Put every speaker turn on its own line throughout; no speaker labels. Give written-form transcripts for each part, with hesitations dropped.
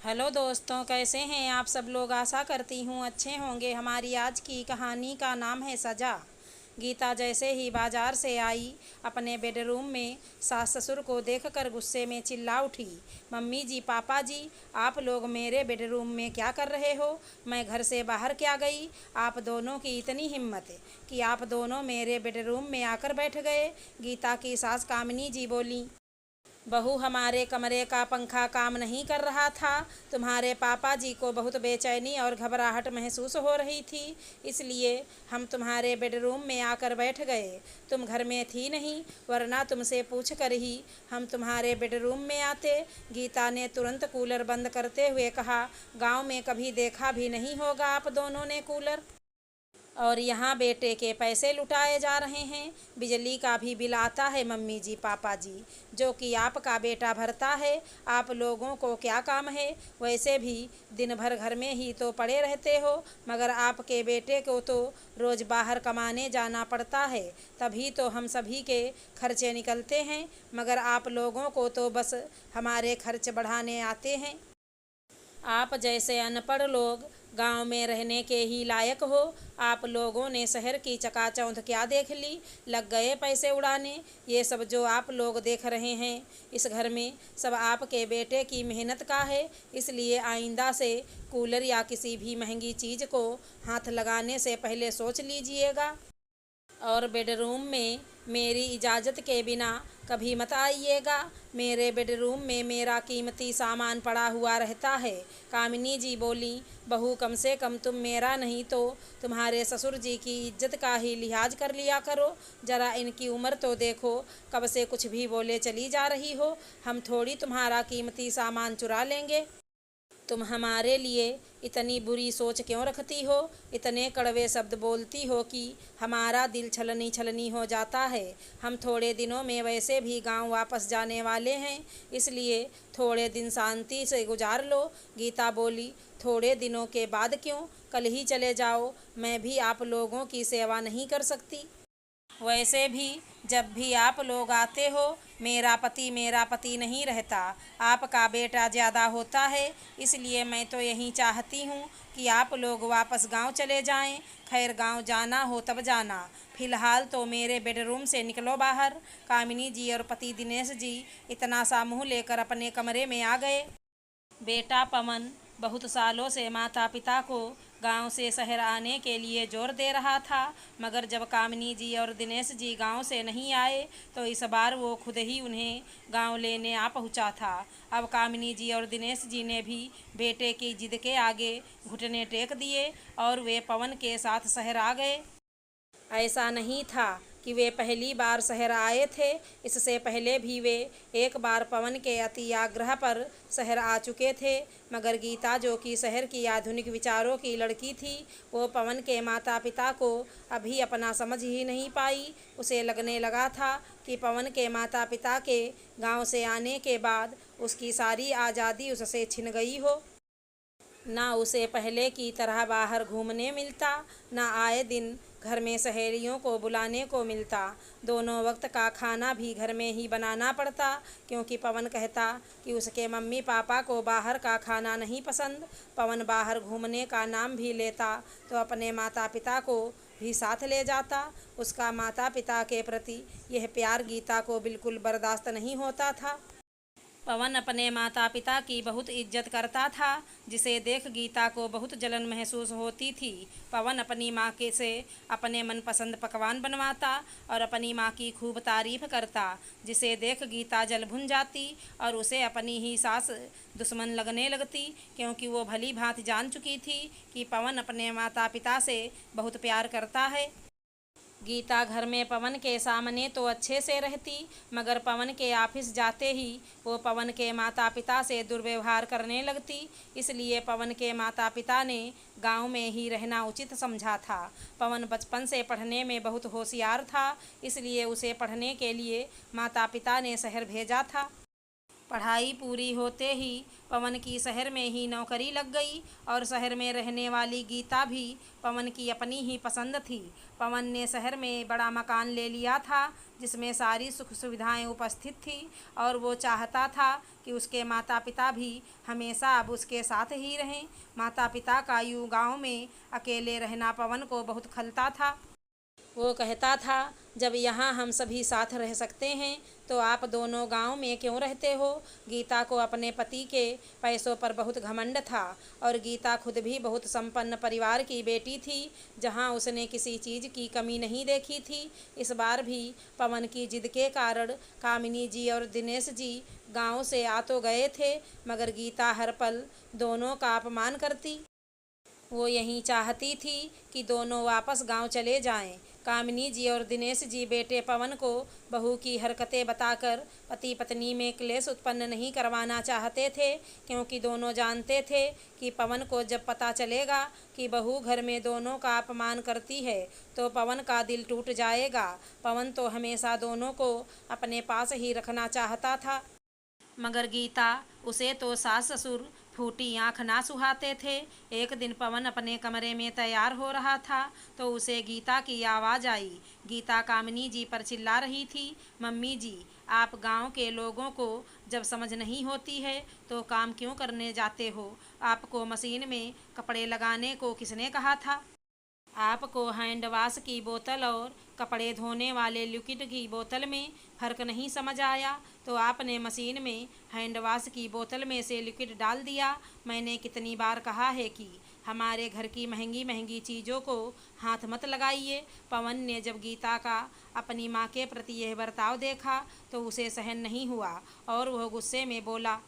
Hello दोस्तों, कैसे हैं आप सब लोग। आशा करती हूँ अच्छे होंगे। हमारी आज की कहानी का नाम है सजा। गीता जैसे ही बाजार से आई, अपने बेडरूम में सास ससुर को देखकर गुस्से में चिल्ला उठी, मम्मी जी, पापा जी, आप लोग मेरे बेडरूम में क्या कर रहे हो? मैं घर से बाहर क्या गई? आप दोनों की इतनी हिम्मत कि आप दोनों मेरे बेडरूम में आकर बैठ गए। गीता की सास कामिनी जी बोली, बहू, हमारे कमरे का पंखा काम नहीं कर रहा था। तुम्हारे पापा जी को बहुत बेचैनी और घबराहट महसूस हो रही थी, इसलिए हम तुम्हारे बेडरूम में आकर बैठ गए। तुम घर में थी नहीं, वरना तुमसे पूछ कर ही हम तुम्हारे बेडरूम में आते। गीता ने तुरंत कूलर बंद करते हुए कहा, गांव में कभी देखा भी नहीं होगा आप दोनों ने कूलर, और यहाँ बेटे के पैसे लुटाए जा रहे हैं। बिजली का भी बिल आता है मम्मी जी, पापा जी, जो कि आपका बेटा भरता है। आप लोगों को क्या काम है? वैसे भी दिन भर घर में ही तो पड़े रहते हो, मगर आपके बेटे को तो रोज़ बाहर कमाने जाना पड़ता है, तभी तो हम सभी के खर्चे निकलते हैं। मगर आप लोगों को तो बस हमारे खर्च बढ़ाने आते हैं। आप जैसे अनपढ़ लोग गांव में रहने के ही लायक हो। आप लोगों ने शहर की चकाचौंध क्या देख ली, लग गए पैसे उड़ाने। ये सब जो आप लोग देख रहे हैं इस घर में, सब आपके बेटे की मेहनत का है। इसलिए आइंदा से कूलर या किसी भी महंगी चीज़ को हाथ लगाने से पहले सोच लीजिएगा, और बेडरूम में मेरी इजाज़त के बिना कभी मत आइएगा। मेरे बेडरूम में मेरा कीमती सामान पड़ा हुआ रहता है। कामिनी जी बोली, बहू, कम से कम तुम मेरा नहीं तो तुम्हारे ससुर जी की इज्जत का ही लिहाज कर लिया करो। ज़रा इनकी उम्र तो देखो, कब से कुछ भी बोले चली जा रही हो। हम थोड़ी तुम्हारा कीमती सामान चुरा लेंगे। तुम हमारे लिए इतनी बुरी सोच क्यों रखती हो? इतने कड़वे शब्द बोलती हो कि हमारा दिल छलनी छलनी हो जाता है। हम थोड़े दिनों में वैसे भी गांव वापस जाने वाले हैं, इसलिए थोड़े दिन शांति से गुजार लो। गीता बोली, थोड़े दिनों के बाद क्यों? कल ही चले जाओ। मैं भी आप लोगों की सेवा नहीं कर सकती। वैसे भी जब भी आप लोग आते हो, मेरा पति नहीं रहता, आपका बेटा ज़्यादा होता है। इसलिए मैं तो यही चाहती हूँ कि आप लोग वापस गांव चले जाएं। खैर, गांव जाना हो तब जाना, फ़िलहाल तो मेरे बेडरूम से निकलो बाहर। कामिनी जी और पति दिनेश जी इतना सा मुँह लेकर अपने कमरे में आ गए। बेटा पवन बहुत सालों से माता पिता को गांव से शहर आने के लिए जोर दे रहा था, मगर जब कामिनी जी और दिनेश जी गांव से नहीं आए तो इस बार वो खुद ही उन्हें गांव लेने आ पहुंचा था। अब कामिनी जी और दिनेश जी ने भी बेटे की जिद के आगे घुटने टेक दिए और वे पवन के साथ शहर आ गए। ऐसा नहीं था कि वे पहली बार शहर आए थे। इससे पहले भी वे एक बार पवन के अति आग्रह पर शहर आ चुके थे, मगर गीता, जो कि शहर की आधुनिक विचारों की लड़की थी, वो पवन के माता पिता को अभी अपना समझ ही नहीं पाई। उसे लगने लगा था कि पवन के माता पिता के गांव से आने के बाद उसकी सारी आज़ादी उससे छिन गई हो। ना उसे पहले की तरह बाहर घूमने मिलता, ना आए दिन घर में सहेलियों को बुलाने को मिलता। दोनों वक्त का खाना भी घर में ही बनाना पड़ता, क्योंकि पवन कहता कि उसके मम्मी पापा को बाहर का खाना नहीं पसंद। पवन बाहर घूमने का नाम भी लेता तो अपने माता पिता को भी साथ ले जाता। उसका माता पिता के प्रति यह प्यार गीता को बिल्कुल बर्दाश्त नहीं होता था। पवन अपने माता पिता की बहुत इज्जत करता था, जिसे देख गीता को बहुत जलन महसूस होती थी। पवन अपनी माँ के से अपने मनपसंद पकवान बनवाता और अपनी माँ की खूब तारीफ करता, जिसे देख गीता जल भुन जाती और उसे अपनी ही सास दुश्मन लगने लगती, क्योंकि वो भली भांति जान चुकी थी कि पवन अपने माता पिता से बहुत प्यार करता है। गीता घर में पवन के सामने तो अच्छे से रहती, मगर पवन के ऑफिस जाते ही वो पवन के माता पिता से दुर्व्यवहार करने लगती। इसलिए पवन के माता पिता ने गांव में ही रहना उचित समझा था। पवन बचपन से पढ़ने में बहुत होशियार था, इसलिए उसे पढ़ने के लिए माता पिता ने शहर भेजा था। पढ़ाई पूरी होते ही पवन की शहर में ही नौकरी लग गई और शहर में रहने वाली गीता भी पवन की अपनी ही पसंद थी। पवन ने शहर में बड़ा मकान ले लिया था जिसमें सारी सुख सुविधाएं उपस्थित थी और वो चाहता था कि उसके माता पिता भी हमेशा अब उसके साथ ही रहें। माता पिता का यूँ गाँव में अकेले रहना पवन को बहुत खलता था। वो कहता था, जब यहाँ हम सभी साथ रह सकते हैं तो आप दोनों गांव में क्यों रहते हो। गीता को अपने पति के पैसों पर बहुत घमंड था और गीता खुद भी बहुत संपन्न परिवार की बेटी थी जहाँ उसने किसी चीज़ की कमी नहीं देखी थी। इस बार भी पवन की जिद के कारण कामिनी जी और दिनेश जी गांव से आ तो गए थे मगर गीता हर पल दोनों का अपमान करती। वो यही चाहती थी कि दोनों वापस गांव चले जाएं। कामिनी जी और दिनेश जी बेटे पवन को बहू की हरकतें बताकर पति पत्नी में क्लेश उत्पन्न नहीं करवाना चाहते थे क्योंकि दोनों जानते थे कि पवन को जब पता चलेगा कि बहू घर में दोनों का अपमान करती है तो पवन का दिल टूट जाएगा। पवन तो हमेशा दोनों को अपने पास ही रखना चाहता था मगर गीता उसे तो सास ससुर फूटी आँख ना सुहाते थे। एक दिन पवन अपने कमरे में तैयार हो रहा था तो उसे गीता की आवाज़ आई। गीता कामिनी जी पर चिल्ला रही थी, मम्मी जी आप गांव के लोगों को जब समझ नहीं होती है तो काम क्यों करने जाते हो। आपको मशीन में कपड़े लगाने को किसने कहा था। आपको हैंड वाश की बोतल और कपड़े धोने वाले लिक्विड की बोतल में फ़र्क नहीं समझ आया तो आपने मशीन में हैंड वाश की बोतल में से लिक्विड डाल दिया। मैंने कितनी बार कहा है कि हमारे घर की महंगी महंगी चीज़ों को हाथ मत लगाइए। पवन ने जब गीता का अपनी माँ के प्रति यह बर्ताव देखा तो उसे सहन नहीं हुआ और वह गुस्से में बोला,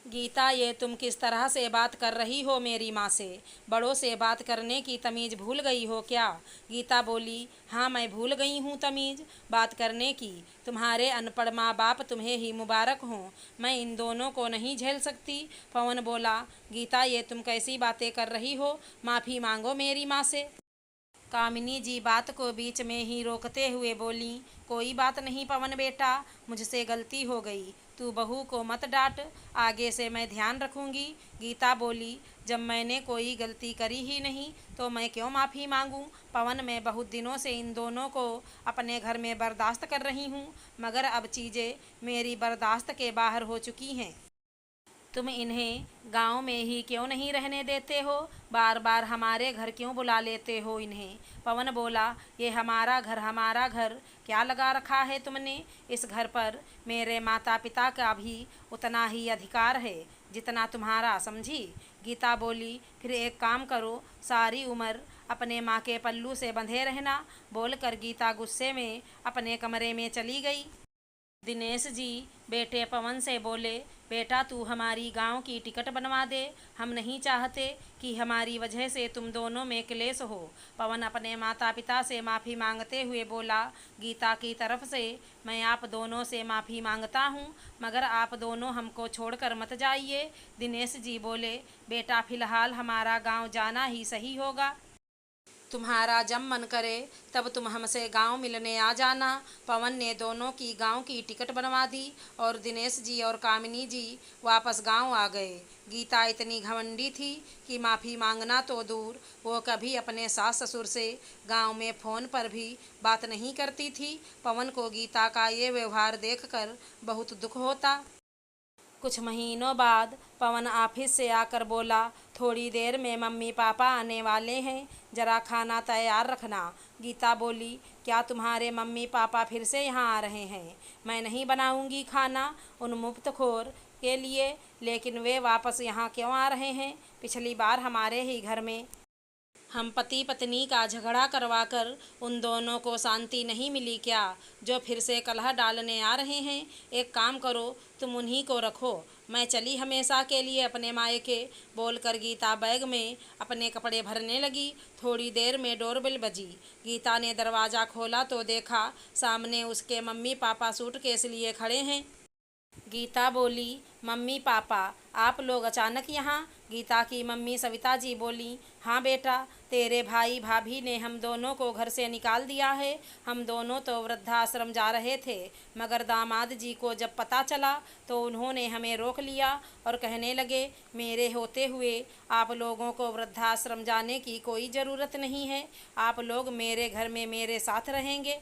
गीता ये तुम किस तरह से बात कर रही हो मेरी माँ से। बड़ों से बात करने की तमीज़ भूल गई हो क्या। गीता बोली, हाँ मैं भूल गई हूँ तमीज़ बात करने की। तुम्हारे अनपढ़ माँ बाप तुम्हें ही मुबारक हों, मैं इन दोनों को नहीं झेल सकती। पवन बोला, गीता ये तुम कैसी बातें कर रही हो, माफ़ी मांगो मेरी माँ से। कामिनी जी बात को बीच में ही रोकते हुए बोली, कोई बात नहीं पवन बेटा, मुझसे गलती हो गई, तू बहू को मत डांट, आगे से मैं ध्यान रखूंगी। गीता बोली, जब मैंने कोई गलती करी ही नहीं तो मैं क्यों माफ़ी मांगूं। पवन मैं बहुत दिनों से इन दोनों को अपने घर में बर्दाश्त कर रही हूँ मगर अब चीज़ें मेरी बर्दाश्त के बाहर हो चुकी हैं। तुम इन्हें गांव में ही क्यों नहीं रहने देते हो, बार बार हमारे घर क्यों बुला लेते हो इन्हें। पवन बोला, ये हमारा घर क्या लगा रखा है तुमने। इस घर पर मेरे माता पिता का भी उतना ही अधिकार है जितना तुम्हारा, समझी। गीता बोली, फिर एक काम करो, सारी उम्र अपने माँ के पल्लू से बंधे रहना। बोलकर गीता गुस्से में अपने कमरे में चली गई। दिनेश जी बेटे पवन से बोले, बेटा तू हमारी गांव की टिकट बनवा दे, हम नहीं चाहते कि हमारी वजह से तुम दोनों में क्लेश हो। पवन अपने माता पिता से माफ़ी मांगते हुए बोला, गीता की तरफ से मैं आप दोनों से माफ़ी मांगता हूँ मगर आप दोनों हमको छोड़कर मत जाइए। दिनेश जी बोले, बेटा फ़िलहाल हमारा गांव जाना ही सही होगा, तुम्हारा जब मन करे तब तुम हमसे गांव मिलने आ जाना। पवन ने दोनों की गांव की टिकट बनवा दी और दिनेश जी और कामिनी जी वापस गांव आ गए। गीता इतनी घमंडी थी कि माफ़ी मांगना तो दूर, वो कभी अपने सास ससुर से गांव में फ़ोन पर भी बात नहीं करती थी। पवन को गीता का ये व्यवहार देखकर बहुत दुख होता। कुछ महीनों बाद पवन ऑफिस से आकर बोला, थोड़ी देर में मम्मी पापा आने वाले हैं, ज़रा खाना तैयार रखना। गीता बोली, क्या तुम्हारे मम्मी पापा फिर से यहाँ आ रहे हैं। मैं नहीं बनाऊंगी खाना उन मुफ्तखोर के लिए, लेकिन वे वापस यहाँ क्यों आ रहे हैं। पिछली बार हमारे ही घर में हम पति पत्नी का झगड़ा करवाकर उन दोनों को शांति नहीं मिली क्या, जो फिर से कलह डालने आ रहे हैं। एक काम करो, तुम उन्हीं को रखो, मैं चली हमेशा के लिए अपने मायके। बोलकर गीता बैग में अपने कपड़े भरने लगी। थोड़ी देर में डोरबेल बजी। गीता ने दरवाज़ा खोला तो देखा सामने उसके मम्मी पापा सूटकेस लिए खड़े हैं। गीता बोली, मम्मी पापा आप लोग अचानक यहाँ? गीता की मम्मी सविता जी बोली, हाँ बेटा, तेरे भाई भाभी ने हम दोनों को घर से निकाल दिया है। हम दोनों तो वृद्धाश्रम जा रहे थे, मगर दामाद जी को जब पता चला तो उन्होंने हमें रोक लिया और कहने लगे, मेरे होते हुए आप लोगों को वृद्धाश्रम जाने की कोई ज़रूरत नहीं है, आप लोग मेरे घर में मेरे साथ रहेंगे।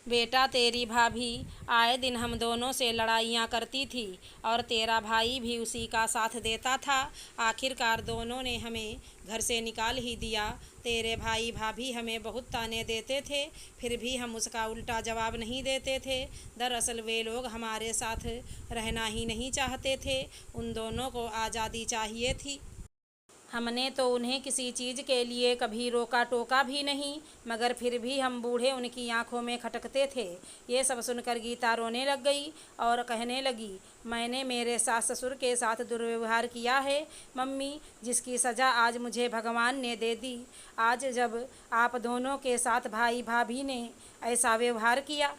बेटा, तेरी भाभी आए दिन हम दोनों से लड़ाइयाँ करती थी और तेरा भाई भी उसी का साथ देता था। आखिरकार दोनों ने हमें घर से निकाल ही दिया। तेरे भाई भाभी हमें बहुत ताने देते थे, फिर भी हम उसका उल्टा जवाब नहीं देते थे। दरअसल वे लोग हमारे साथ रहना ही नहीं चाहते थे, उन दोनों को आज़ादी चाहिए थी। हमने तो उन्हें किसी चीज़ के लिए कभी रोका टोका भी नहीं, मगर फिर भी हम बूढ़े उनकी आंखों में खटकते थे। ये सब सुनकर गीता रोने लग गई और कहने लगी, मैंने मेरे सास ससुर के साथ दुर्व्यवहार किया है मम्मी, जिसकी सज़ा आज मुझे भगवान ने दे दी। आज जब आप दोनों के साथ भाई भाभी ने ऐसा व्यवहार किया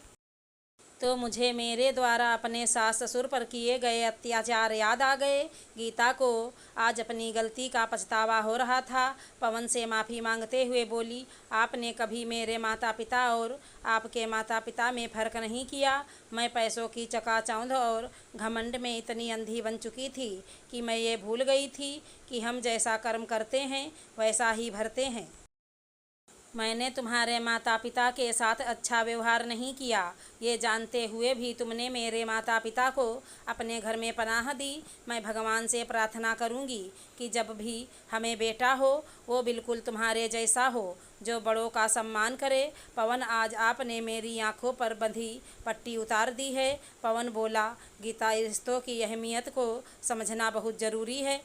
तो मुझे मेरे द्वारा अपने सास ससुर पर किए गए अत्याचार याद आ गए। गीता को आज अपनी गलती का पछतावा हो रहा था। पवन से माफ़ी मांगते हुए बोली, आपने कभी मेरे माता पिता और आपके माता पिता में फ़र्क नहीं किया। मैं पैसों की चकाचौंध और घमंड में इतनी अंधी बन चुकी थी कि मैं ये भूल गई थी कि हम जैसा कर्म करते हैं वैसा ही भरते हैं। मैंने तुम्हारे माता पिता के साथ अच्छा व्यवहार नहीं किया, ये जानते हुए भी तुमने मेरे माता पिता को अपने घर में पनाह दी। मैं भगवान से प्रार्थना करूंगी कि जब भी हमें बेटा हो वो बिल्कुल तुम्हारे जैसा हो, जो बड़ों का सम्मान करे। पवन, आज आपने मेरी आंखों पर बंधी पट्टी उतार दी है। पवन बोला, गीता, रिश्तों की अहमियत को समझना बहुत ज़रूरी है।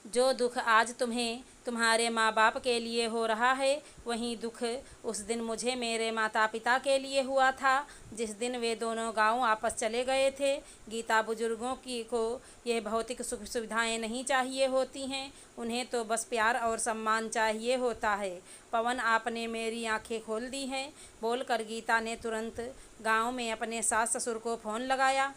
जो दुख आज तुम्हें तुम्हारे माँ बाप के लिए हो रहा है, वहीं दुख उस दिन मुझे मेरे माता पिता के लिए हुआ था, जिस दिन वे दोनों गांव आपस चले गए थे। गीता, बुजुर्गों की को ये भौतिक सुख सुविधाएं नहीं चाहिए होती हैं, उन्हें तो बस प्यार और सम्मान चाहिए होता है। पवन, आपने मेरी आंखें खोल दी हैं, बोलकर गीता ने तुरंत गाँव में अपने सास ससुर को फ़ोन लगाया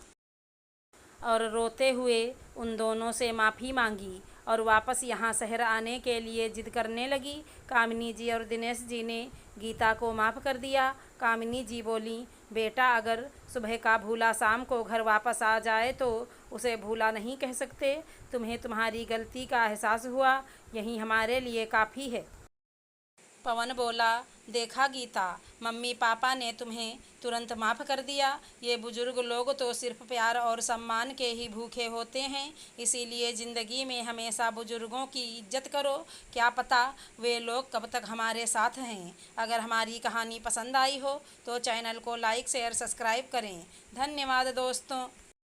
और रोते हुए उन दोनों से माफ़ी मांगी और वापस यहाँ शहर आने के लिए जिद करने लगी। कामिनी जी और दिनेश जी ने गीता को माफ़ कर दिया। कामिनी जी बोली, बेटा, अगर सुबह का भूला शाम को घर वापस आ जाए तो उसे भूला नहीं कह सकते। तुम्हें तुम्हारी गलती का एहसास हुआ, यही हमारे लिए काफ़ी है। पवन बोला, देखा गीता, मम्मी पापा ने तुम्हें तुरंत माफ़ कर दिया। ये बुजुर्ग लोग तो सिर्फ प्यार और सम्मान के ही भूखे होते हैं, इसीलिए ज़िंदगी में हमेशा बुजुर्गों की इज्जत करो। क्या पता वे लोग कब तक हमारे साथ हैं। अगर हमारी कहानी पसंद आई हो तो चैनल को लाइक शेयर सब्सक्राइब करें। धन्यवाद दोस्तों।